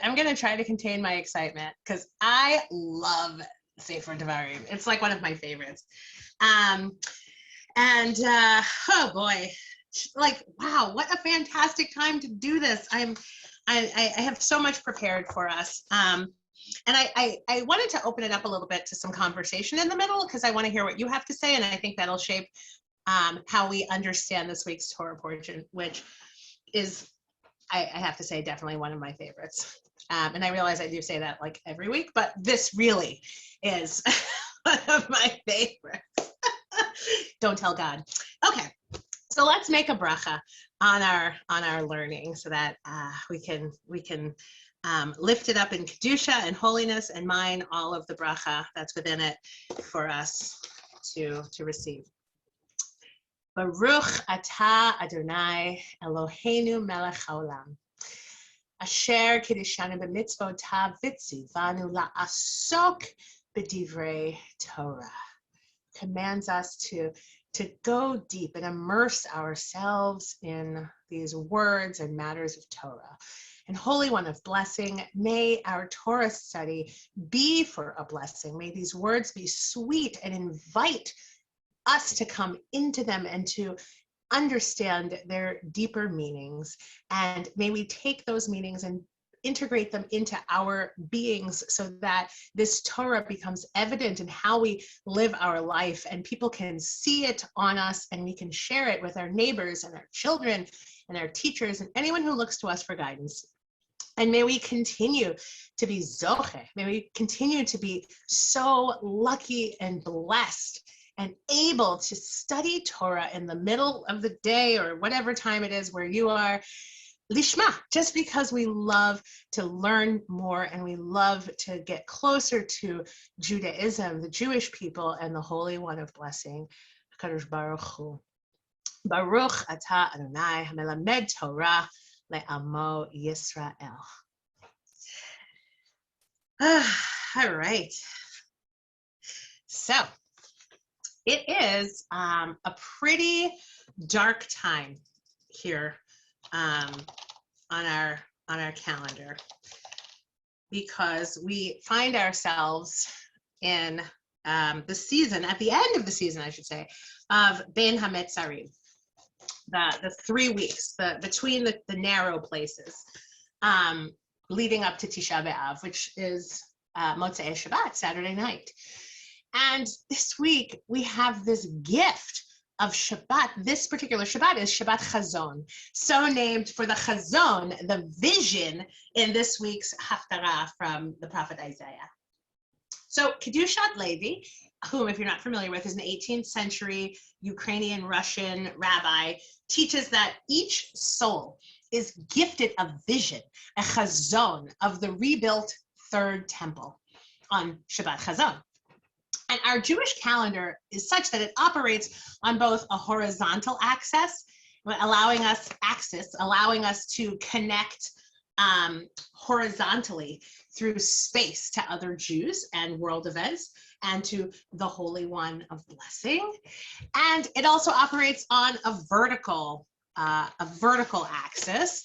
I'm going to try to contain my excitement because I love Sefer Devarim. It's like one of my favorites. Oh boy, like, wow, what a fantastic time to do this. I have so much prepared for us. And I wanted to open it up a little bit to some conversation in the middle because I want to hear what you have to say. And I think that'll shape how we understand this week's Torah portion, which is, I have to say, definitely one of my favorites. And I realize I do say that like every week, but this really is one of my favorites. Don't tell God. Okay, so let's make a bracha on our learning so that we can lift it up in kedusha and holiness and mine all of the bracha that's within it for us to receive. Baruch atah Adonai Eloheinu melech haolam, asher kiddushanu b'mitzvotav v'tzivanu la'asok b'divrei Torah. Commands us to go deep and immerse ourselves in these words and matters of Torah. And Holy One of Blessing, may our Torah study be for a blessing. May these words be sweet and invite us to come into them and to understand their deeper meanings. And may we take those meanings and integrate them into our beings so that this Torah becomes evident in how we live our life and people can see it on us and we can share it with our neighbors and our children and our teachers and anyone who looks to us for guidance. And may we continue to be zoche, may we continue to be so lucky and blessed and able to study Torah in the middle of the day or whatever time it is where you are, lishma, just because we love to learn more and we love to get closer to Judaism, the Jewish people, and the Holy One of Blessing, HaKadosh Baruch Hu. Baruch atah Adonai hamelamed Torah le'amo Yisrael. All right. So it is a pretty dark time here on our calendar, because we find ourselves in the season, at the end of the season, I should say, of Ben HaMetzarim, the 3 weeks, between the narrow places, leading up to Tisha B'Av, which is Motzei Shabbat, Saturday night. And this week we have this gift of Shabbat. This particular Shabbat is Shabbat Chazon, so named for the Chazon, the vision in this week's Haftarah from the prophet Isaiah. So Kedushat Levi, whom, if you're not familiar with, is an 18th century Ukrainian-Russian rabbi, teaches that each soul is gifted a vision, a Chazon, of the rebuilt third temple on Shabbat Chazon. And our Jewish calendar is such that it operates on both a horizontal axis, allowing us to connect horizontally through space to other Jews and world events and to the Holy One of Blessing. And it also operates on a vertical axis,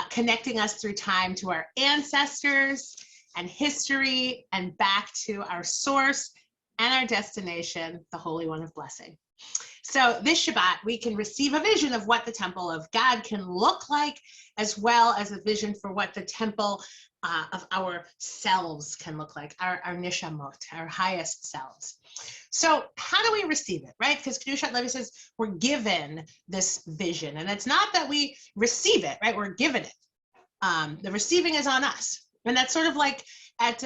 connecting us through time to our ancestors and history and back to our source and our destination, the Holy One of Blessing. So this Shabbat, we can receive a vision of what the temple of God can look like, as well as a vision for what the temple of ourselves can look like, our nishamot, our highest selves. So how do we receive it, right? Because Kedushat Levi says we're given this vision, and it's not that we receive it, right? We're given it. The receiving is on us. And that's sort of like at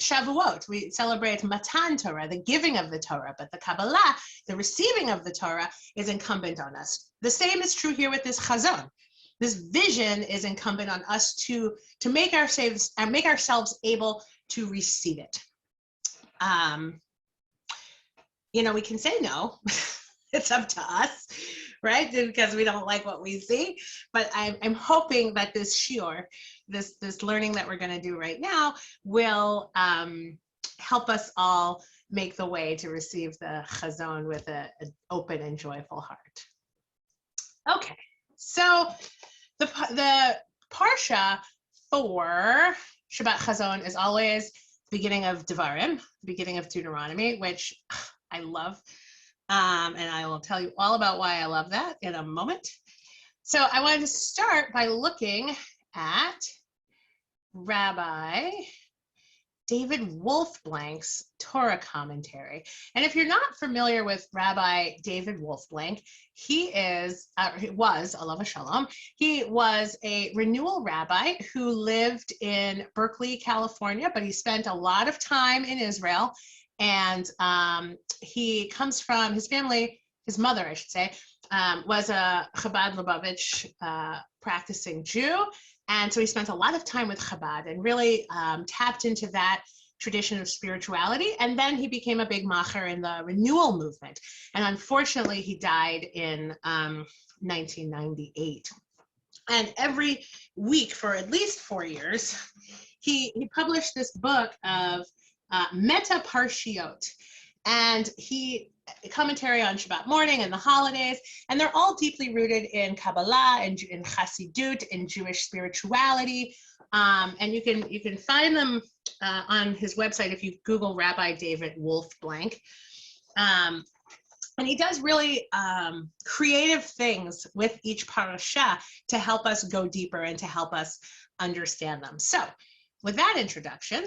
Shavuot, we celebrate Matan Torah, the giving of the Torah, but the Kabbalah, the receiving of the Torah, is incumbent on us. The same is true here with this Chazon. This vision is incumbent on us to make ourselves able to receive it. We can say no. It's up to us, right? Because we don't like what we see. But I'm hoping that this shiur, this learning that we're going to do right now, will help us all make the way to receive the Chazon with an open and joyful heart. Okay, so the Parsha 4, Shabbat Chazon is always beginning of Devarim, beginning of Deuteronomy, which I love. And I will tell you all about why I love that in a moment. So I wanted to start by looking at Rabbi David Wolfblank's Torah commentary. And if you're not familiar with Rabbi David Wolfblank, he was, Alav Shalom, he was a renewal rabbi who lived in Berkeley, California, but he spent a lot of time in Israel. And he comes from, his family, his mother, I should say, was a Chabad Lubavitch practicing Jew. And so he spent a lot of time with Chabad and really tapped into that tradition of spirituality. And then he became a big macher in the renewal movement. And unfortunately, he died in 1998. And every week for at least 4 years, he published this book of Meta Parshiot. And commentary on Shabbat morning and the holidays, and they're all deeply rooted in Kabbalah and in Chassidut, in Jewish spirituality, and you can find them on his website if you Google Rabbi David Wolfblank. And he does really creative things with each parasha to help us go deeper and to help us understand them. So, with that introduction,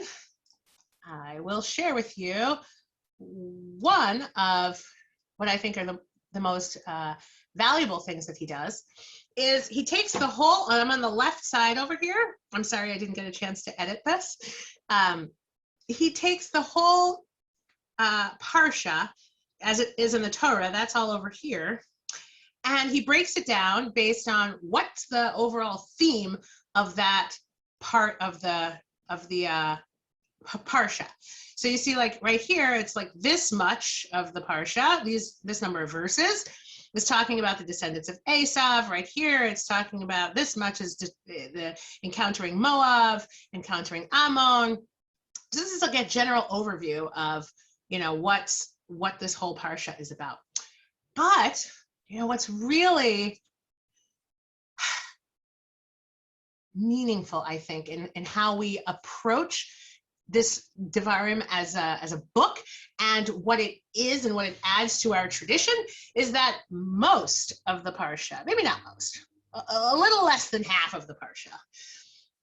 I will share with you one of what I think are the most valuable things that he does is he takes the whole, I'm on the left side over here. I'm sorry, I didn't get a chance to edit this. He takes the whole parsha as it is in the Torah, that's all over here. And he breaks it down based on what's the overall theme of that part of the parsha. So you see, like right here, it's like this much of the parsha, this number of verses is talking about the descendants of Esav. Right here, it's talking about this much is the encountering Moab, encountering Ammon. So this is like a general overview of, what this whole parsha is about. But, what's really meaningful, I think, in how we approach this Devarim as a book and what it is and what it adds to our tradition is that most of the parsha, maybe not most, a little less than half of the parsha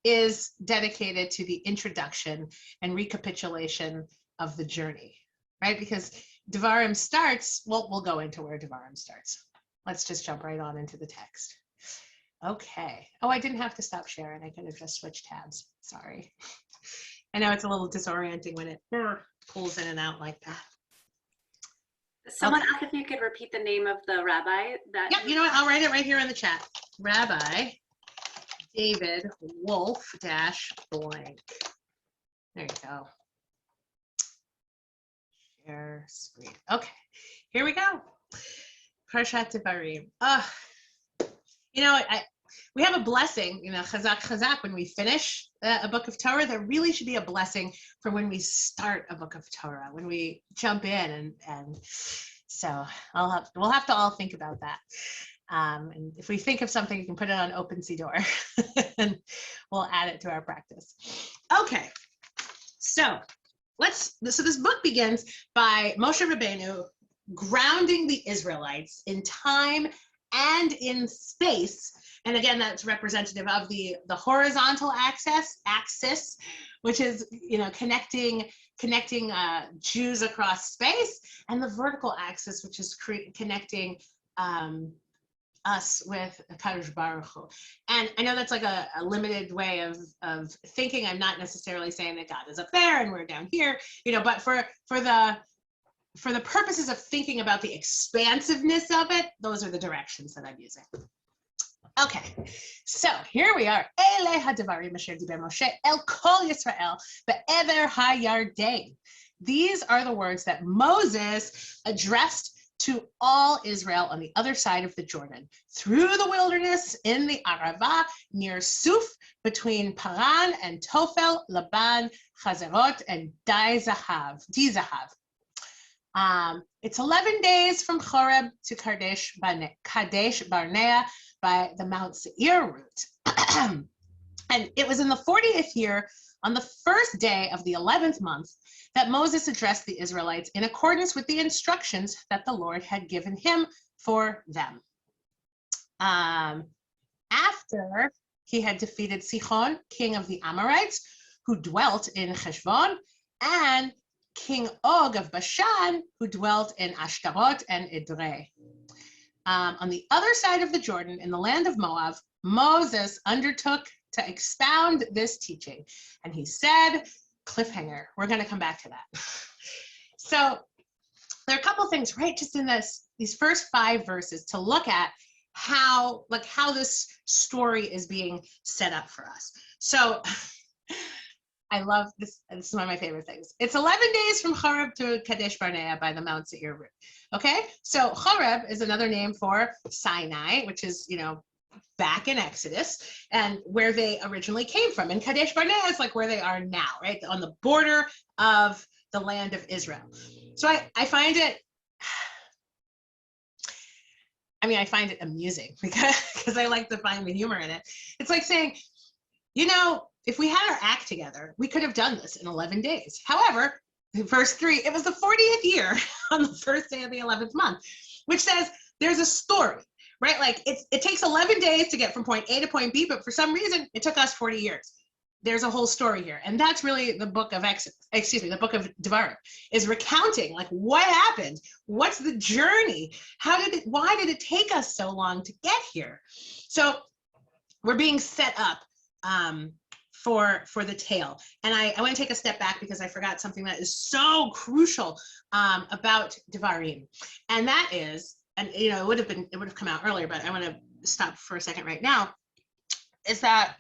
is dedicated to the introduction and recapitulation of the journey, right? Because Devarim starts, well, we'll go into where Devarim starts. Let's just jump right on into the text. Okay. Oh, I didn't have to stop sharing. I could have just switched tabs. Sorry. I know it's a little disorienting when it pulls in and out like that. Someone asked if you could repeat the name of the rabbi. Yeah, you know what? I'll write it right here in the chat. Rabbi David Wolf-Blank. There you go. Share screen. Okay, here we go. Parashat Devarim. We have a blessing, chazak chazak, when we finish a book of Torah. There really should be a blessing for when we start a book of Torah, when we jump in, and so we'll have to all think about that. And if we think of something, you can put it on OpenSea and we'll add it to our practice. Okay, so this book begins by Moshe Rabbeinu grounding the Israelites in time and in space. And again, that's representative of the horizontal axis, which is connecting Jews across space, and the vertical axis, which is connecting us with Kadosh Baruch Hu. And I know that's like a limited way of thinking. I'm not necessarily saying that God is up there and we're down here, but for the purposes of thinking about the expansiveness of it, those are the directions that I'm using. Okay, so here we are. Ele hadavarim asher diber Moshe el kol Yisrael be'ever hayarden. These are the words that Moses addressed to all Israel on the other side of the Jordan, through the wilderness in the Arava, near Suf, between Paran and Tofel, Laban, Chazerot, and Di-Zahav. It's 11 days from Horeb to Kadesh Barnea by the Mount Seir route. And it was in the 40th year, on the first day of the 11th month, that Moses addressed the Israelites in accordance with the instructions that the Lord had given him for them. After he had defeated Sihon, king of the Amorites, who dwelt in Heshbon, and King Og of Bashan, who dwelt in Ashtaroth and Edrei. On the other side of the Jordan, in the land of Moab, Moses undertook to expound this teaching. And he said, cliffhanger, we're going to come back to that. So there are a couple things, right, just in these first 5 verses to look at how this story is being set up for us. So I love this. This is one of my favorite things. It's 11 days from Horeb to Kadesh Barnea by the Mount Seir route. Okay, so Horeb is another name for Sinai, which is, back in Exodus, and where they originally came from. And Kadesh Barnea is like where they are now, right, on the border of the land of Israel. So I find it, I find it amusing because I like to find the humor in it. It's like saying, if we had our act together, we could have done this in 11 days. However, in verse 3, it was the 40th year on the first day of the 11th month, which says there's a story, right? Like it takes 11 days to get from point A to point B, but for some reason, it took us 40 years. There's a whole story here. And that's really the book of the book of Devarim is recounting like what happened, what's the journey, why did it take us so long to get here? So we're being set up for the tale. And I want to take a step back because I forgot something that is so crucial about Devarim. And that is, and it would have come out earlier, but I want to stop for a second right now, is that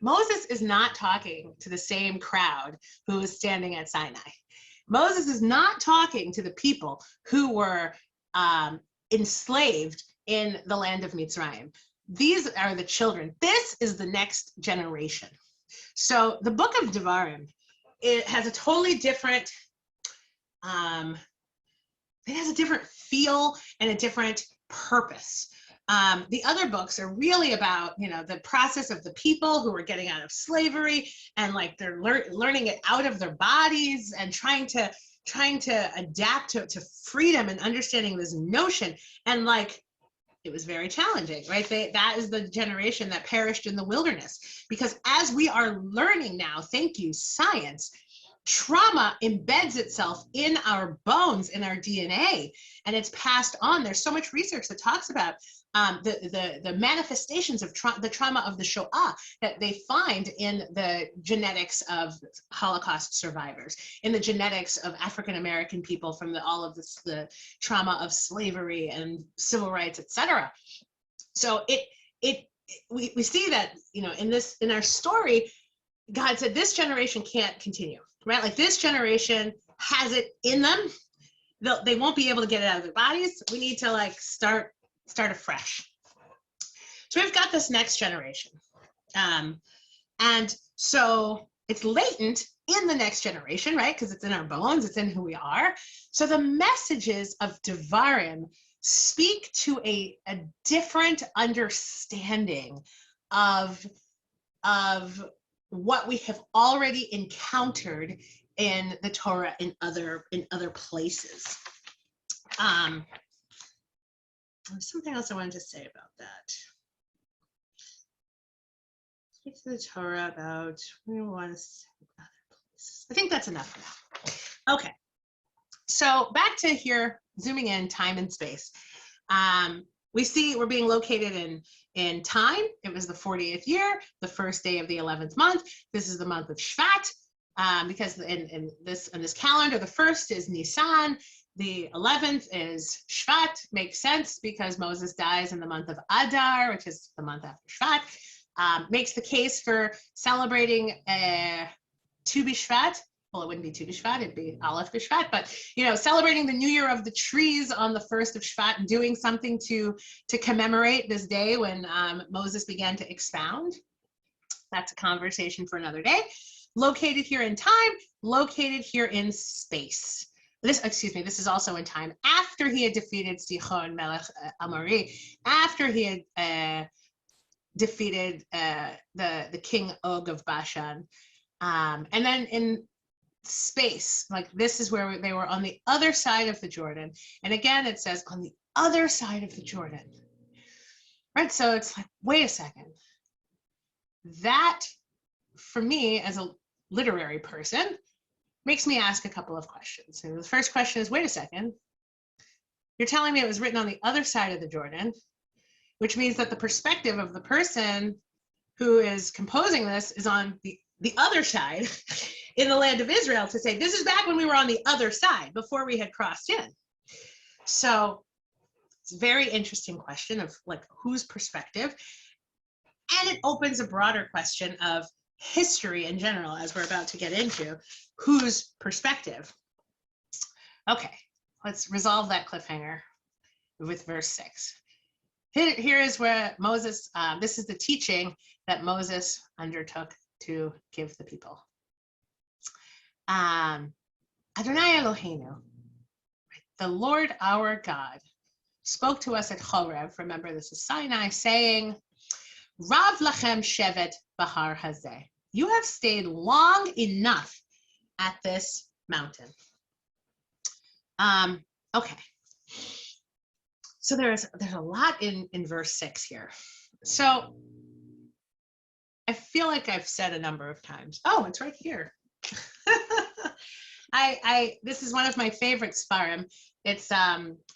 Moses is not talking to the same crowd who was standing at Sinai. Moses is not talking to the people who were enslaved in the land of Mitzrayim. These are the children. This is the next generation. So the book of Devarim, it has a totally different, it has a different feel and a different purpose. The other books are really about, the process of the people who are getting out of slavery and like they're learning it out of their bodies and trying to adapt to freedom and understanding this notion. And like, it was very challenging, right? That is the generation that perished in the wilderness, because as we are learning now, thank you, science, trauma embeds itself in our bones, in our DNA, and it's passed on. There's so much research that talks about the manifestations of the trauma of the Shoah that they find in the genetics of Holocaust survivors, in the genetics of African American people from all of the trauma of slavery and civil rights, etc. So we see that in our story, God said this generation can't continue, right? Like this generation has it in them. They won't be able to get it out of their bodies. We need to like start afresh. So we've got this next generation. And so it's latent in the next generation, right? Because it's in our bones, it's in who we are. So the messages of Devarim speak to a different understanding of what we have already encountered in the Torah in other places. There's something else I wanted to say about that. Speak to the Torah about we want to say other places. I think that's enough for now. Okay, so back to here, zooming in, time and space. We see we're being located in time. It was the 40th year, the first day of the 11th month. This is the month of Shvat, because in this calendar, the first is Nisan. The 11th is Shvat. Makes sense because Moses dies in the month of Adar, which is the month after Shvat. Makes the case for celebrating Tu B'Shvat. Well, it wouldn't be Tu B'Shvat, it'd be Aleph B'Shvat, but celebrating the new year of the trees on the 1st of Shvat and doing something to commemorate this day when Moses began to expound. That's a conversation for another day. Located here in time, located here in space. This is also in time after he had defeated Sihon Melech Amori, after he had defeated the king Og of Bashan. And then in space, like this is where they were on the other side of the Jordan. And again, it says on the other side of the Jordan, right? So it's like, wait a second. That, for me, as a literary person, makes me ask a couple of questions. And the first question is, wait a second. You're telling me it was written on the other side of the Jordan, which means that the perspective of the person who is composing this is on the other side in the land of Israel, to say, this is back when we were on the other side, before we had crossed in. So it's a very interesting question of like whose perspective. And it opens a broader question of history in general, as we're about to get into, whose perspective. Okay, let's resolve that cliffhanger with verse 6. Here is where Moses, this is the teaching that Moses undertook to give the people. Adonai Eloheinu, the Lord our God, spoke to us at Chorev, remember this is Sinai, saying, Rav lachem shevet bahar hazeh. You have stayed long enough at this mountain. Okay. So there's a lot in verse 6 here. So I feel like I've said a number of times. Oh, it's right here. This is one of my favorite Sfarim. It's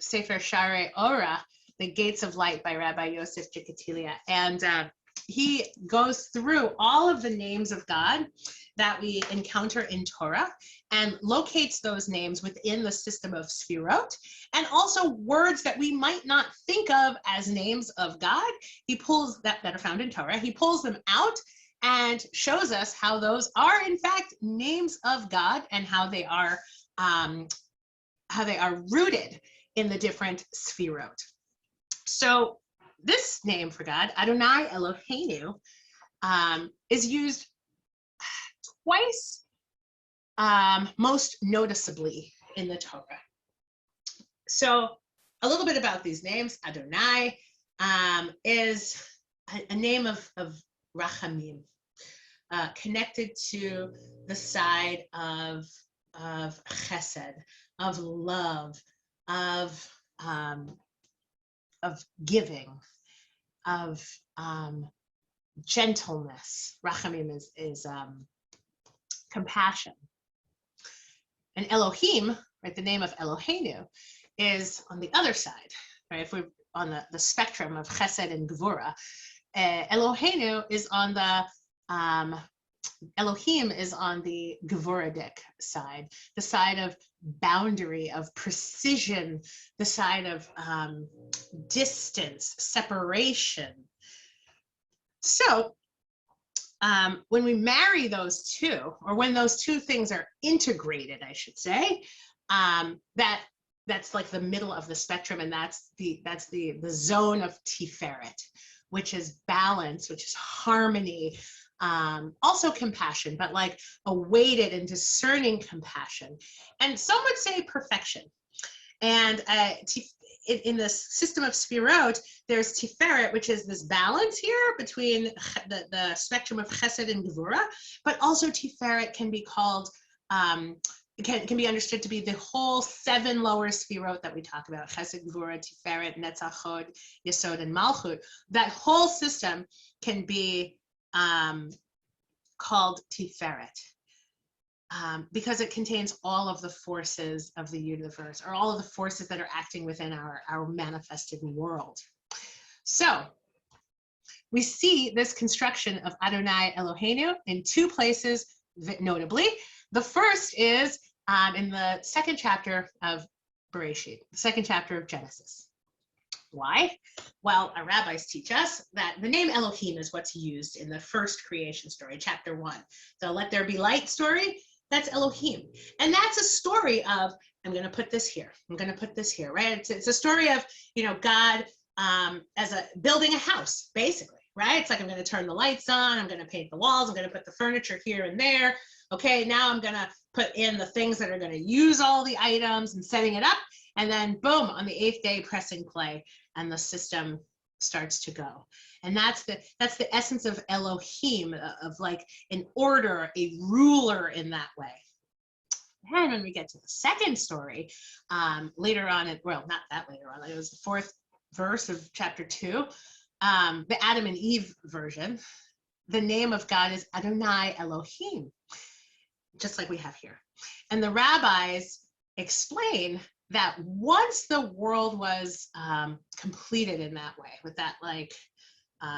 Sefer Sharei Ora, The Gates of Light by Rabbi Yosef Jikatilia. And he goes through all of the names of God that we encounter in Torah and locates those names within the system of Sfirot, and also words that we might not think of as names of God. He pulls that are found in Torah. He pulls them out and shows us how those are in fact names of God, and how they are rooted in the different Sfirot. So this name for God, Adonai Eloheinu, is used twice, most noticeably in the Torah. So a little bit about these names. Adonai is a name of Rachamim, connected to the side of chesed, of love, of giving, of gentleness. Rachamim is compassion. And Elohim, right, the name of Eloheinu, is on the other side, right? If we're on the spectrum of chesed and gvura, Eloheinu is on the Elohim is on the gvuradic side, the side of boundary, of precision, the side of distance, separation. So when we marry those two, or when those two things are integrated, I should say, that's like the middle of the spectrum, and that's the zone of Tiferet, which is balance, which is harmony, also compassion, but like a weighted and discerning compassion, and some would say perfection. And in the system of Sfirot, there's Tiferet, which is this balance here between the spectrum of Chesed and Gevura, but also Tiferet can be called, can be understood to be the whole 7 lower Sfirot that we talk about: Chesed, Gevura, Tiferet, Netzach, Hod, Yesod, and Malchut. That whole system can be called Tiferet. Because it contains all of the forces of the universe, or all of the forces that are acting within our manifested world. So we see this construction of Adonai Eloheinu in 2 places, notably. The first is in the 2nd chapter of Bereshit, the 2nd chapter of Genesis. Why? Well, our rabbis teach us that the name Elohim is what's used in the first creation story, chapter 1. The Let There Be Light story, that's Elohim. And that's a story of, I'm going to put this here, I'm going to put this here, right? It's a story of, God as building a house, basically, right? It's like, I'm going to turn the lights on, I'm going to paint the walls, I'm going to put the furniture here and there. Okay, now I'm going to put in the things that are going to use all the items and setting it up. And then boom, on the 8th day, pressing play, and the system starts to go. And that's the essence of Elohim, of like an order, a ruler in that way. And when we get to the second story, later on, well, not that later on, it was the 4th verse of chapter 2, the Adam and Eve version, the name of God is Adonai Eloheinu, just like we have here. And the rabbis explain that once the world was completed in that way, with that like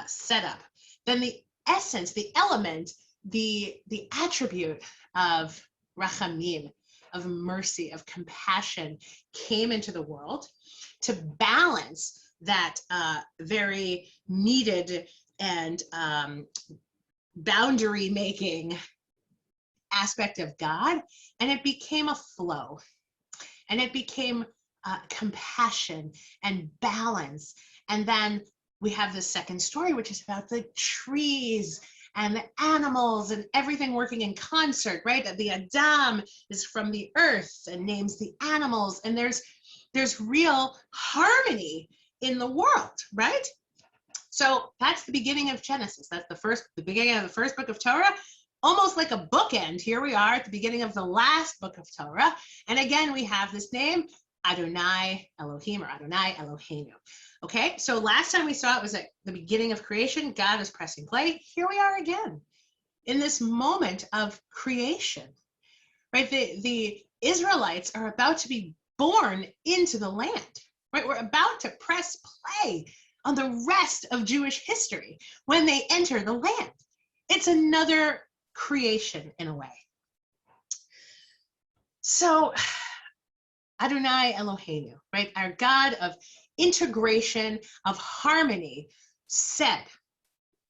setup, then the essence, the element, the attribute of rachamim, of mercy, of compassion, came into the world to balance that very needed and boundary making aspect of God, and it became a flow, and it became compassion and balance. And then we have the second story, which is about the trees and the animals and everything working in concert, right? The Adam is from the earth and names the animals, and there's real harmony in the world, right? So that's the beginning of Genesis. That's the beginning of the first book of Torah, almost like a bookend. Here we are at the beginning of the last book of Torah. And again, we have this name, Adonai Elohim, or Adonai Eloheinu. Okay, so last time we saw it was at the beginning of creation. God is pressing play. Here we are again in this moment of creation, right? The Israelites are about to be born into the land, right? We're about to press play on the rest of Jewish history when they enter the land. It's another creation in a way. So Adonai Eloheinu, right? Our God of integration, of harmony, said,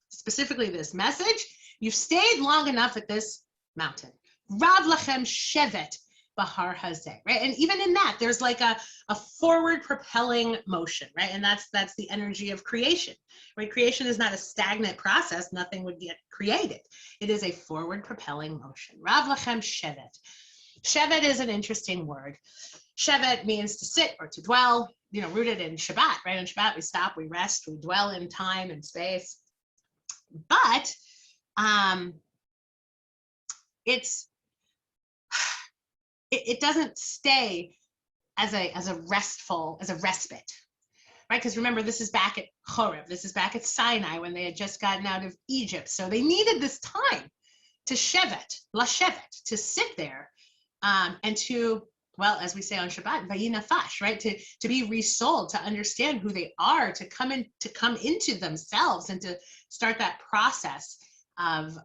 specifically this message, you've stayed long enough at this mountain. Rav lachem shevet bahar hazeh, right? And even in that, there's like a forward propelling motion, right? And that's the energy of creation, right? Creation is not a stagnant process. Nothing would get created. It is a forward propelling motion. Rav lachem shevet. Shevet is an interesting word. Shevet means to sit or to dwell, rooted in Shabbat, right? In Shabbat, we stop, we rest, we dwell in time and space. But it doesn't stay as a respite, right? Because remember, this is back at Horeb, this is back at Sinai when they had just gotten out of Egypt. So they needed this time to shevet, lashevet, to sit there and to, well, as we say on Shabbat, vayinafash, right? To be resouled, to understand who they are, to come into themselves, and to start that process of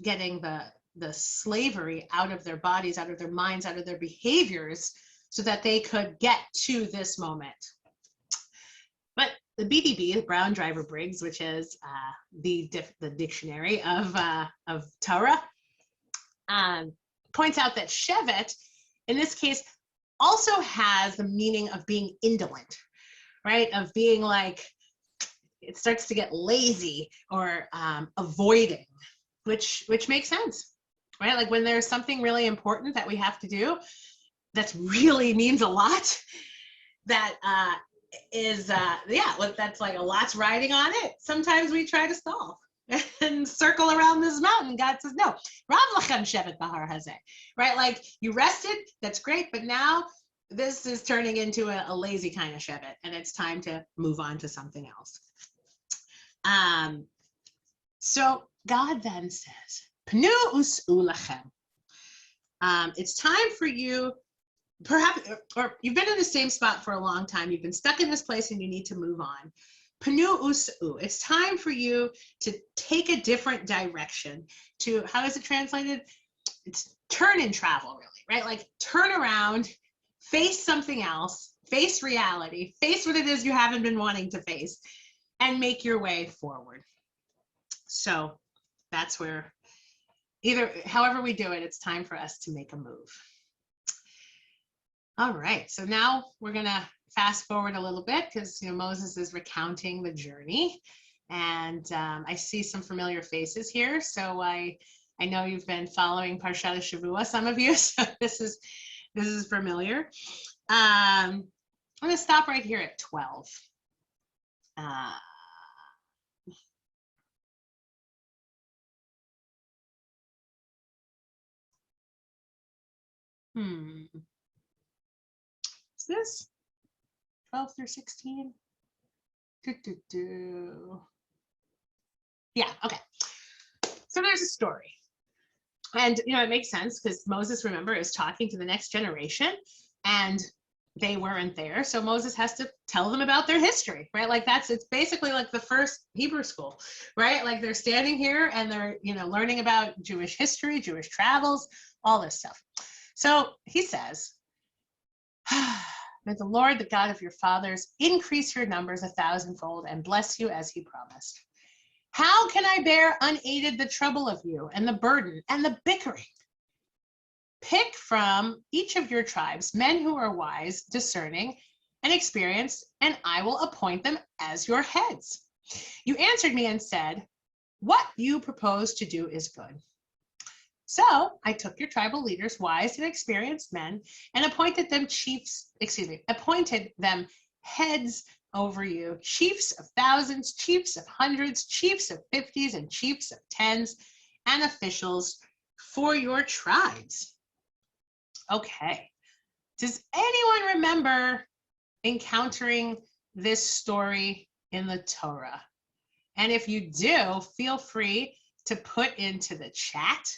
getting the slavery out of their bodies, out of their minds, out of their behaviors, so that they could get to this moment. But the BDB, the Brown Driver Briggs, which is the dictionary of Torah, points out that shevet, in this case, also has the meaning of being indolent, right? Of being like, it starts to get lazy or avoiding, which makes sense, right? Like when there's something really important that we have to do, that really means a lot, that that's like a lot's riding on it. Sometimes we try to stall and circle around this mountain. God says, no, Rav lachem shevet bahar hazeh, right? Like you rested, that's great, but now this is turning into a lazy kind of shevet, and it's time to move on to something else. So God then says, Pnu us'u lachem. It's time for you, perhaps, or you've been in the same spot for a long time, you've been stuck in this place and you need to move on. Pnu us'u, it's time for you to take a different direction. To, how is it translated? It's turn and travel, really, right? Like turn around, face something else, face reality, face what it is you haven't been wanting to face, and make your way forward. So that's where, however we do it, it's time for us to make a move. All right, so now we're gonna fast forward a little bit, because Moses is recounting the journey, and I see some familiar faces here. So I know you've been following Parashat Shavua, some of you, so this is familiar. I'm gonna stop right here at 12. Uh, Is this 12 through 16? Yeah, okay. So there's a story. And, it makes sense because Moses, remember, is talking to the next generation and they weren't there. So Moses has to tell them about their history, right? Like it's basically like the first Hebrew school, right? Like they're standing here and they're, learning about Jewish history, Jewish travels, all this stuff. So he says, may the Lord, the God of your fathers, increase your numbers 1,000-fold and bless you as he promised. How can I bear unaided the trouble of you and the burden and the bickering? Pick from each of your tribes men who are wise, discerning, and experienced, and I will appoint them as your heads. You answered me and said, what you propose to do is good. So I took your tribal leaders, wise and experienced men, and appointed them heads over you, chiefs of thousands, chiefs of hundreds, chiefs of 50s, and chiefs of 10s, and officials for your tribes. Okay. Does anyone remember encountering this story in the Torah? And if you do, feel free to put into the chat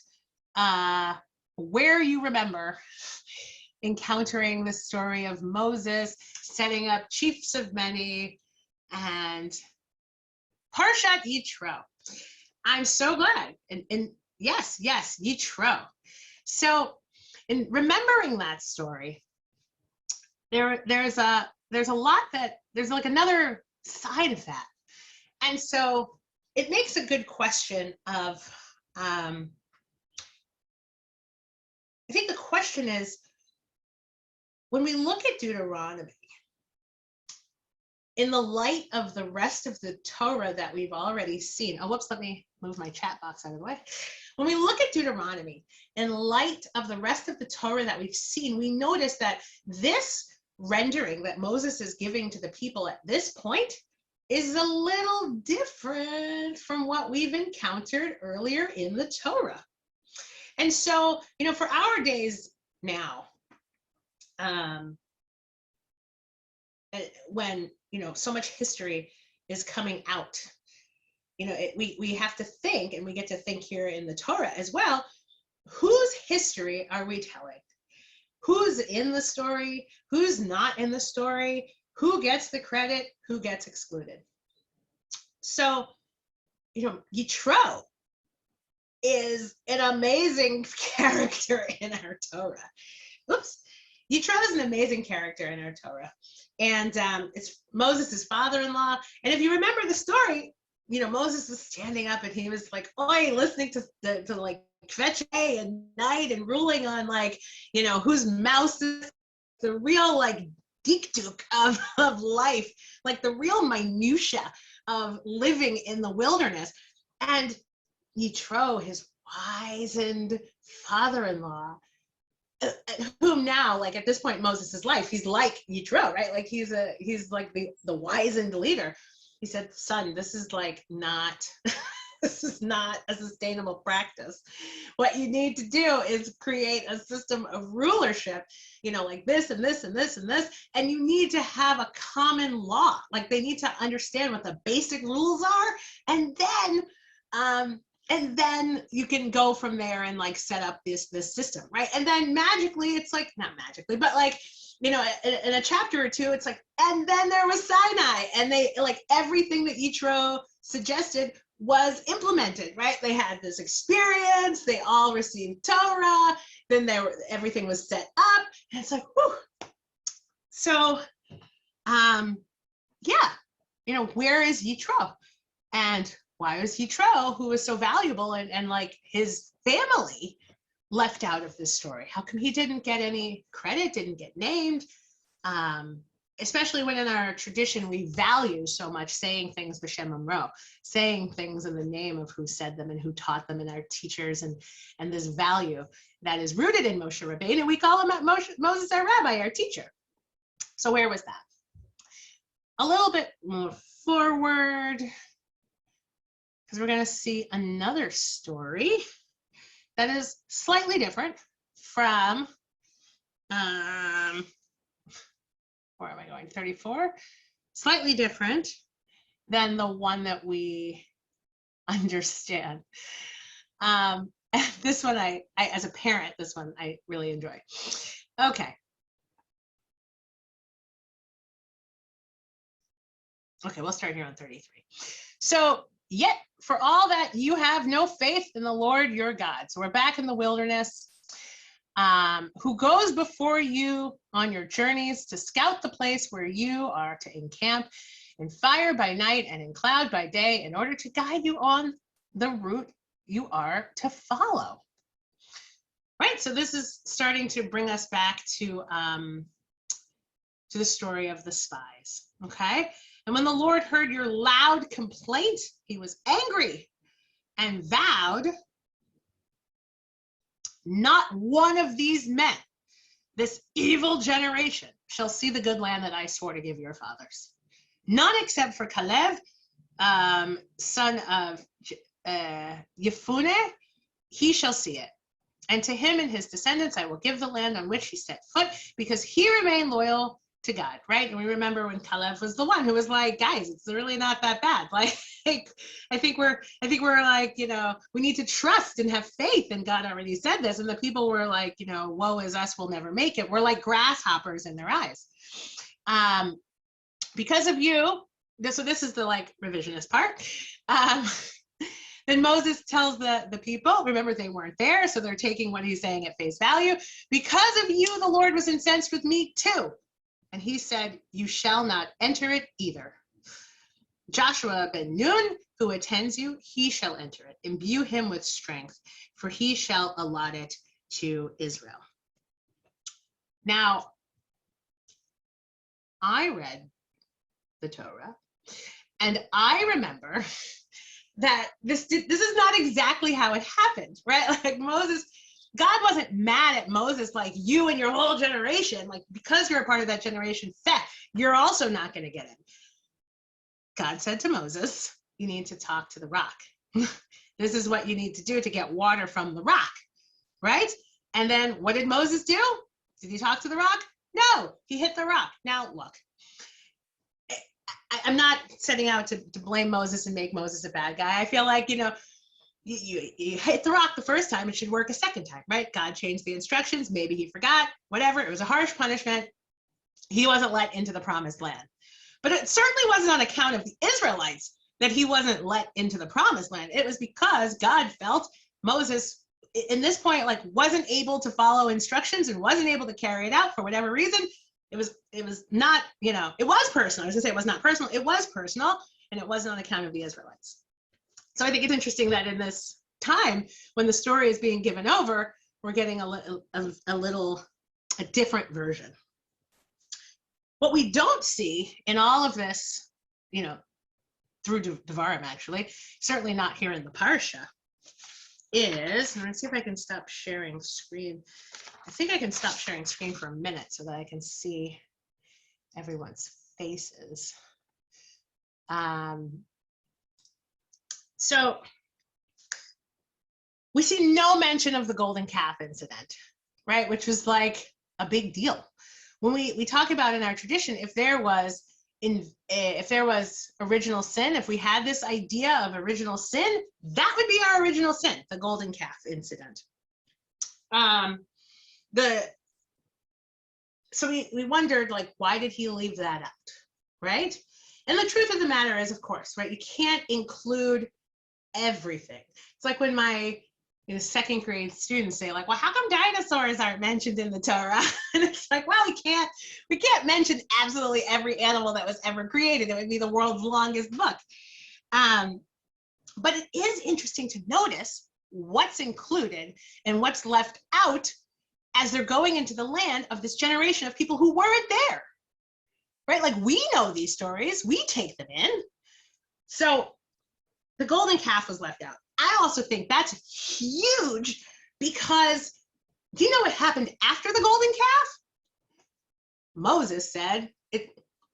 where you remember encountering the story of Moses setting up chiefs of many and Parashat Yitro. I'm so glad. And yes, Yitro. So in remembering that story, there's like another side of that. And so it makes a good question of, I think the question is, when we look at Deuteronomy, in the light of the rest of the Torah that we've already seen, let me move my chat box out of the way. When we look at Deuteronomy, in light of the rest of the Torah that we've seen, we notice that this rendering that Moses is giving to the people at this point is a little different from what we've encountered earlier in the Torah. And so, for our days now, when, so much history is coming out, we have to think, and we get to think here in the Torah as well, whose history are we telling? Who's in the story? Who's not in the story? Who gets the credit? Who gets excluded? So, Yitro is an amazing character in our Torah. Yitro is an amazing character in our Torah. And it's Moses' father-in-law. And if you remember the story, Moses was standing up and he was like, oi, listening to like Kvetche at night and ruling on whose mouse is the real dikduk of life, like the real minutia of living in the wilderness. And Yitro, his wizened father-in-law, whom now, at this point in Moses' life, he's like Yitro, right? Like he's like the wizened leader. He said, son, this is not this is not a sustainable practice. What you need to do is create a system of rulership, like this and this and this and this, and you need to have a common law. Like they need to understand what the basic rules are, and then you can go from there and set up this system, right? And then magically, it's not magically, but in a chapter or two, it's and then there was Sinai, and they everything that Yitro suggested was implemented, right? They had this experience, they all received Torah, then everything was set up, and it's whew. So, where is Yitro? And why was Yitro, who was so valuable and his family, left out of this story? How come he didn't get any credit, didn't get named? Especially when in our tradition we value so much saying things b'shem amro, saying things in the name of who said them and who taught them, and our teachers, and this value that is rooted in Moshe Rabbeinu, and we call him Moses our rabbi, our teacher. So where was that? a little bit more forward, because we're going to see another story that is slightly different from, where am I going, 34? Slightly different than the one that we understand. This one, I as a parent, this one I really enjoy. Okay. Okay, we'll start here on 33. So, yet for all that you have no faith in the Lord your God. So we're back in the wilderness. Who goes before you on your journeys to scout the place where you are to encamp, in fire by night and in cloud by day, in order to guide you on the route you are to follow. Right, so this is starting to bring us back to the story of the spies, okay? And when the Lord heard your loud complaint, he was angry and vowed, not one of these men, this evil generation, shall see the good land that I swore to give your fathers. None except for Caleb, son of Yefuneh, he shall see it. And to him and his descendants I will give the land on which he set foot, because he remained loyal to God, right? And we remember when Caleb was the one who was like, guys, it's really not that bad. Like, I think we're like, you know, we need to trust and have faith. And God already said this. And the people were like, you know, woe is us, we'll never make it. We're like grasshoppers in their eyes. Because of you, so this is the like revisionist part. Then Moses tells the people, remember they weren't there, so they're taking what he's saying at face value. Because of you, the Lord was incensed with me too. And he said, you shall not enter it either. Joshua ben Nun, who attends you, he shall enter it. Imbue him with strength, for he shall allot it to Israel. Now, I read the Torah, and I remember that this is not exactly how it happened, right? Like Moses, God wasn't mad at Moses like you and your whole generation, like because you're a part of that generation, you're also not going to get in. God said to Moses, you need to talk to the rock. This is what you need to do to get water from the rock, right? And then what did Moses do? Did he talk to the rock? No, he hit the rock. Now look, I'm not setting out to blame Moses and make Moses a bad guy. I feel like, you know, you hit the rock the first time, it should work a second time, right? God changed the instructions. Maybe he forgot, whatever. It was a harsh punishment. He wasn't let into the promised land. But it certainly wasn't on account of the Israelites that he wasn't let into the promised land. It was because God felt Moses, in this point, like wasn't able to follow instructions and wasn't able to carry it out for whatever reason. It was not, you know, it was personal. I was gonna say it was not personal. It was personal, and it wasn't on account of the Israelites. So I think it's interesting that in this time when the story is being given over, we're getting a different version. What we don't see in all of this, you know, through Devarim actually, certainly not here in the Parsha, is, let's see if I can stop sharing screen. I think I can stop sharing screen for a minute so that I can see everyone's faces. So we see no mention of the golden calf incident, right? Which was like a big deal. When we talk about in our tradition, if there was original sin, if we had this idea of original sin, that would be our original sin, the golden calf incident. So we wondered, like, why did he leave that out, right? And the truth of the matter is, of course, right, you can't include everything. It's like when my second grade students say, like, well, how come dinosaurs aren't mentioned in the Torah? And it's like, well, we can't mention absolutely every animal that was ever created. It would be the world's longest book. But it is interesting to notice what's included and what's left out as they're going into the land of this generation of people who weren't there, right? Like, we know these stories, we take them in. So the golden calf was left out. I also think that's huge because do you know what happened after the golden calf? Moses said,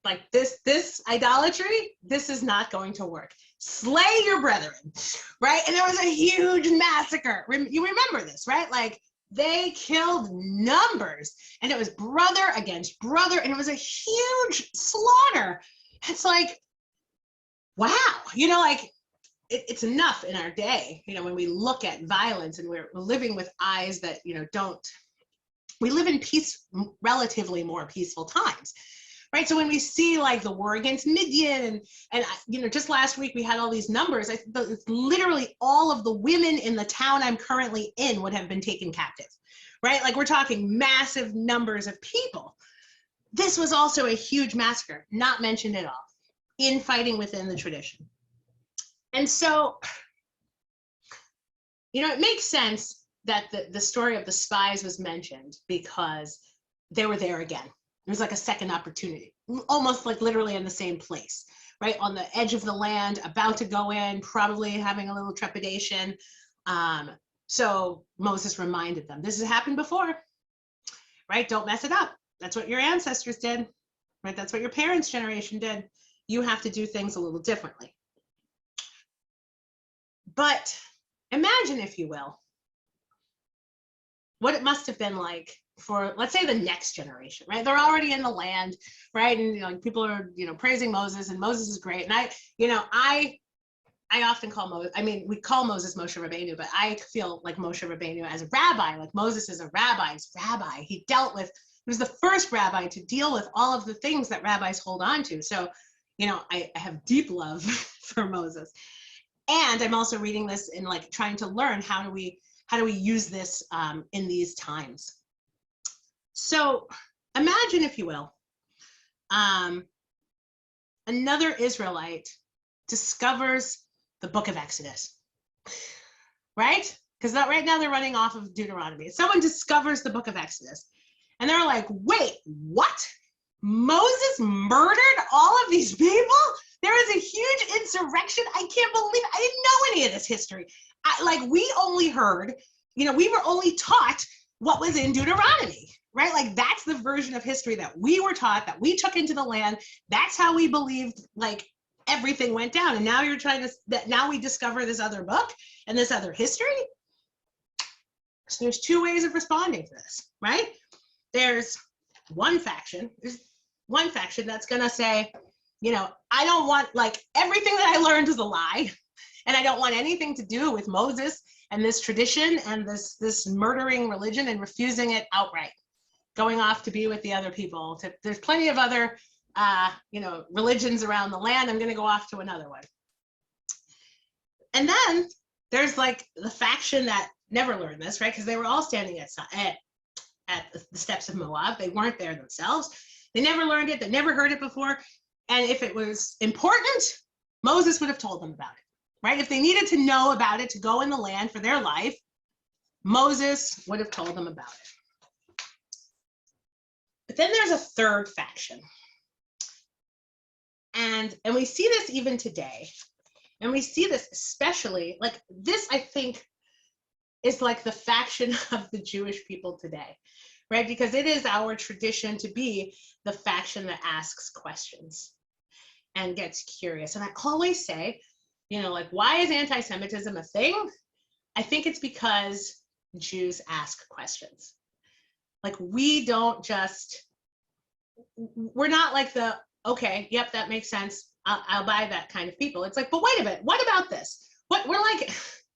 like this idolatry, this is not going to work. Slay your brethren, right? And there was a huge massacre. You remember this, right? Like they killed numbers, and it was brother against brother, and it was a huge slaughter. It's like, wow, like it's enough in our day, when we look at violence and we're living with eyes that, we live in relatively more peaceful times, right? So when we see like the war against Midian and just last week we had all these numbers, it's literally all of the women in the town I'm currently in would have been taken captive, right? Like we're talking massive numbers of people. This was also a huge massacre, not mentioned at all, infighting within the tradition. And so, it makes sense that the story of the spies was mentioned because they were there again. It was like a second opportunity, almost like literally in the same place, right? On the edge of the land, about to go in, probably having a little trepidation. So Moses reminded them, this has happened before, right? Don't mess it up. That's what your ancestors did, right? That's what your parents' generation did. You have to do things a little differently. But imagine, if you will, what it must have been like for, let's say, the next generation, right? They're already in the land, right? And people are, praising Moses, and Moses is great. And I often call Moses, we call Moses Moshe Rabbeinu, but I feel like Moshe Rabbeinu as a rabbi, like Moses is a rabbi's rabbi. He was the first rabbi to deal with all of the things that rabbis hold on to. So, I have deep love for Moses. And I'm also reading this and like trying to learn how do we use this in these times. So imagine, if you will, another Israelite discovers the book of Exodus, right? Because right now they're running off of Deuteronomy. Someone discovers the book of Exodus, and they're like, wait, what? Moses murdered all of these people? There was a huge insurrection. I can't believe I didn't know any of this history. We only heard, we were only taught what was in Deuteronomy, right? Like that's the version of history that we were taught, that we took into the land. That's how we believed like everything went down. And now now we discover this other book and this other history. So there's two ways of responding to this, right? There's one faction that's gonna say, I don't want, like, everything that I learned is a lie, and I don't want anything to do with Moses and this tradition and this murdering religion, and refusing it outright, going off to be with the other people. There's plenty of other, religions around the land. I'm going to go off to another one. And then there's like the faction that never learned this, right? Because they were all standing at the steps of Moab. They weren't there themselves. They never learned it. They never heard it before. And if it was important, Moses would have told them about it, right? If they needed to know about it to go in the land for their life, Moses would have told them about it. But then there's a third faction. And we see this even today. And we see this especially, like this, I think, is like the faction of the Jewish people today, right? Because it is our tradition to be the faction that asks questions and gets curious. And I always say, like, why is anti-Semitism a thing? I think it's because Jews ask questions. Like, we're not like the, okay, yep, that makes sense, I'll buy that kind of people. It's like, but wait a minute, what about this? We're like,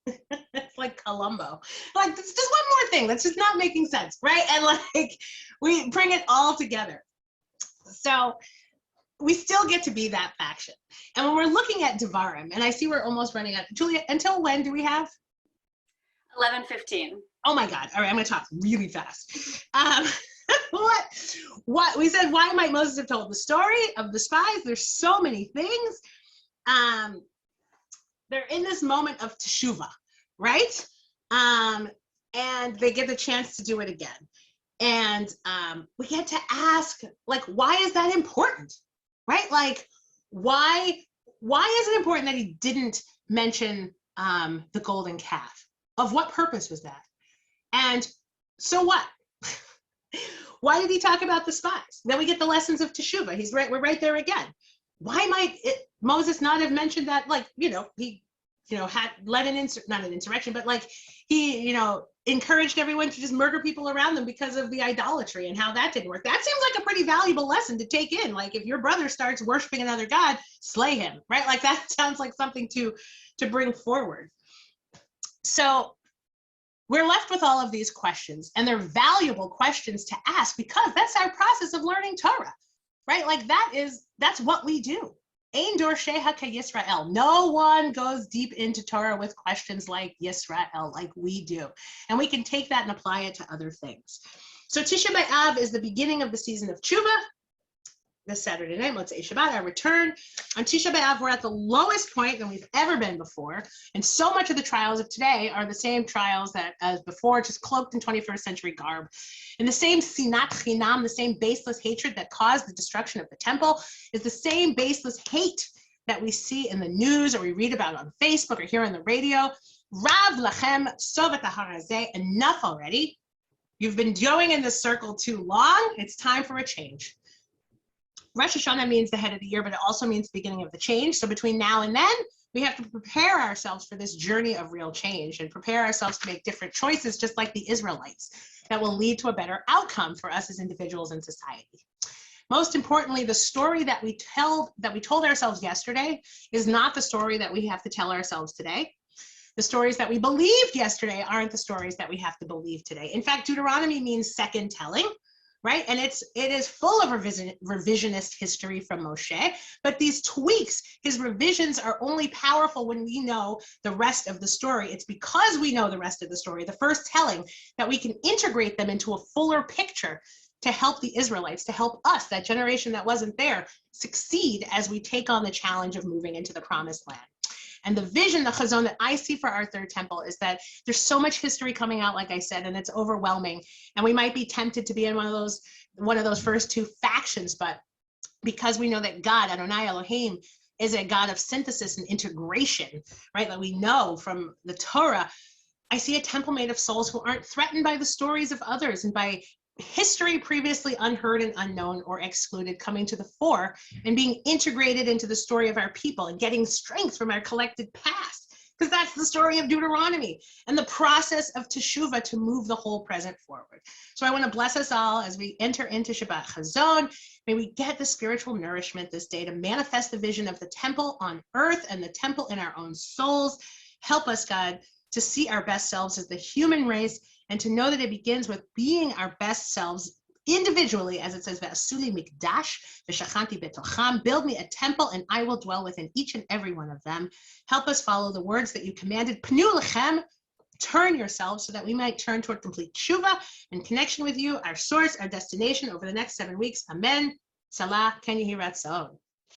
it's like Columbo. Like, it's just one more thing that's just not making sense, right? And like, we bring it all together. So we still get to be that faction. And when we're looking at Devarim, and I see we're almost running out. Julia, until when do we have? 11:15. Oh my God. All right, I'm gonna talk really fast. What we said, why might Moses have told the story of the spies? There's so many things. They're in this moment of teshuvah, right? And they get the chance to do it again. And we get to ask, like, why is that important, right? Like, why is it important that he didn't mention the golden calf? Of what purpose was that? And so what? Why did he talk about the spies? Then we get the lessons of Teshuvah. We're right there again. Why might Moses not have mentioned that, like, he, had led not an insurrection, but like he, encouraged everyone to just murder people around them because of the idolatry and how that didn't work. That seems like a pretty valuable lesson to take in. Like, if your brother starts worshiping another god, slay him, right? Like, that sounds like something to bring forward. So we're left with all of these questions, and they're valuable questions to ask because that's our process of learning Torah, right? Like, that's what we do. Ein dorsheha ka Yisrael. No one goes deep into Torah with questions like Yisrael, like we do. And we can take that and apply it to other things. So Tisha B'Av is the beginning of the season of Tshuva. This Saturday night, Motzei Shabbat, our return. On Tisha B'Av, we're at the lowest point than we've ever been before. And so much of the trials of today are the same trials that as before, just cloaked in 21st century garb. And the same sinat chinam, the same baseless hatred that caused the destruction of the temple, is the same baseless hate that we see in the news or we read about on Facebook or hear on the radio. Rav lachem sovet harazeh, enough already. You've been going in this circle too long. It's time for a change. Rosh Hashanah means the head of the year, but it also means the beginning of the change. So between now and then, we have to prepare ourselves for this journey of real change and prepare ourselves to make different choices, just like the Israelites, that will lead to a better outcome for us as individuals and society. Most importantly, the story that we told ourselves yesterday is not the story that we have to tell ourselves today. The stories that we believed yesterday aren't the stories that we have to believe today. In fact, Deuteronomy means second telling. Right? And it is full of revisionist history from Moshe, but these tweaks, his revisions, are only powerful when we know the rest of the story. It's because we know the rest of the story, the first telling, that we can integrate them into a fuller picture to help the Israelites, to help us, that generation that wasn't there, succeed as we take on the challenge of moving into the promised land. And the vision, the chazon that I see for our third temple is that there's so much history coming out, like I said, and it's overwhelming. And we might be tempted to be in one of those first two factions, but because we know that God, Adonai Eloheinu, is a God of synthesis and integration, right? That we know from the Torah, I see a temple made of souls who aren't threatened by the stories of others and by history previously unheard and unknown or excluded coming to the fore and being integrated into the story of our people and getting strength from our collected past, because that's the story of Deuteronomy and the process of Teshuvah to move the whole present forward. So I want to bless us all as we enter into Shabbat Chazon. May we get the spiritual nourishment this day to manifest the vision of the temple on earth and the temple in our own souls. Help us, God, to see our best selves as the human race, and to know that it begins with being our best selves individually, as it says, Ve'asuli mikdash v'shachanti betocham, build me a temple and I will dwell within each and every one of them. Help us follow the words that you commanded, Pnu lechem, turn yourselves, so that we might turn toward complete tshuva and connection with you, our source, our destination over the next 7 weeks. Amen. Salah, Ken Yehi Ratzon.